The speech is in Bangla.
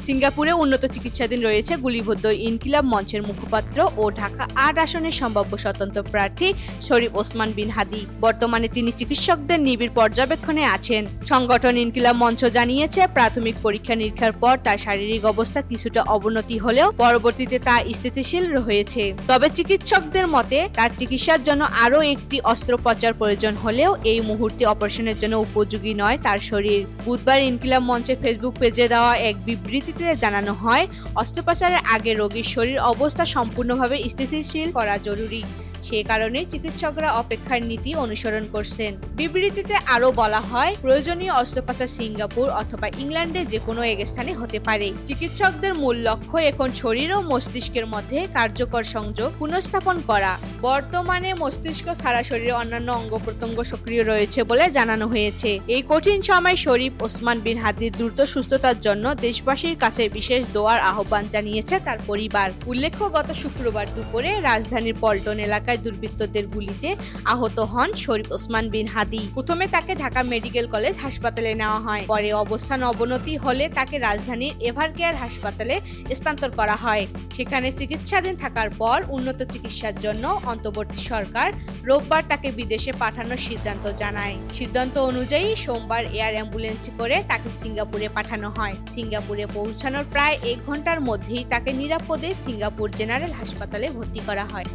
সিঙ্গাপুরে উন্নত চিকিৎসাধীন রয়েছে গুলিবদ্ধ ইনকিলাব মঞ্চের মুখপাত্র ও ঢাকা ৮ আসনের সম্ভাব্য স্বতন্ত্র প্রার্থী শরীফ ওসমান বিন হাদি। বর্তমানে তিনি চিকিৎসকদের নিবিড় পর্যবেক্ষণে আছেন। সংগঠন ইনকিলাব মঞ্চ জানিয়েছে, প্রাথমিক পরীক্ষা নিরীক্ষার পর তার শারীরিক অবস্থা কিছুটা অবনতি হলেও পরবর্তীতে তা স্থিতিশীল হয়েছে। তবে চিকিৎসকদের মতে তার চিকিৎসার জন্য আরও একটি অস্ত্রোপচার প্রয়োজন হলেও এই মুহূর্তে অপারেশনের জন্য উপযোগী নয় তার শরীর। বুধবার ইনকিলাব মঞ্চের ফেসবুক পেজে দেওয়া এক বিবৃতিতে জানানো হয়, অস্ত্রোপচারের আগে রোগীর শরীর অবস্থা সম্পূর্ণভাবে স্থিতিশীল করা জরুরি। সে কারণে চিকিৎসকরা অপেক্ষার নীতি অনুসরণ করছেন। বিবৃতিতে আরও বলা হয়, প্রয়োজনীয় অস্ত্রোপচার সিঙ্গাপুর অথবা ইংল্যান্ডের যে কোনো এক স্থানে হতে পারে। চিকিৎসকদের মূল লক্ষ্য এখন শরীর ও মস্তিষ্কের মধ্যে কার্যকর সংযোগ পুনঃস্থাপন করা। বর্তমানে মস্তিষ্ক ছাড়া শরীরের অন্যান্য অঙ্গ প্রত্যঙ্গ সক্রিয় রয়েছে বলে জানানো হয়েছে। এই কঠিন সময় শরীফ ওসমান বিন হাদির দ্রুত সুস্থতার জন্য দেশবাসীর কাছে বিশেষ দোয়ার আহ্বান জানিয়েছে তার পরিবার। উল্লেখ্য, গত শুক্রবার দুপুরে রাজধানীর পল্টন এলাকায় দুর্বৃত্তদের গুলিতে আহত হন শরীফ ওসমান বিন হাদি। প্রথমে তাকে ঢাকা মেডিকেল কলেজ হাসপাতালে নেওয়া হয়, পরে অবস্থার অবনতি হলে তাকে রাজধানীর এভারকেয়ার হাসপাতালে স্থানান্তর করা হয়। সেখানে চিকিৎসাধীন থাকার পর উন্নত চিকিৎসার জন্য অন্তর্বর্তী সরকার রোববার তাকে বিদেশে পাঠানোর সিদ্ধান্ত জানায়। সিদ্ধান্ত অনুযায়ী সোমবার এয়ার অ্যাম্বুলেন্সে করে তাকে সিঙ্গাপুরে পাঠানো হয়। সিঙ্গাপুরে পৌঁছানোর প্রায় 1 ঘন্টার মধ্যেই তাকে নিরাপদে সিঙ্গাপুর জেনারেল হাসপাতালে ভর্তি করা হয়।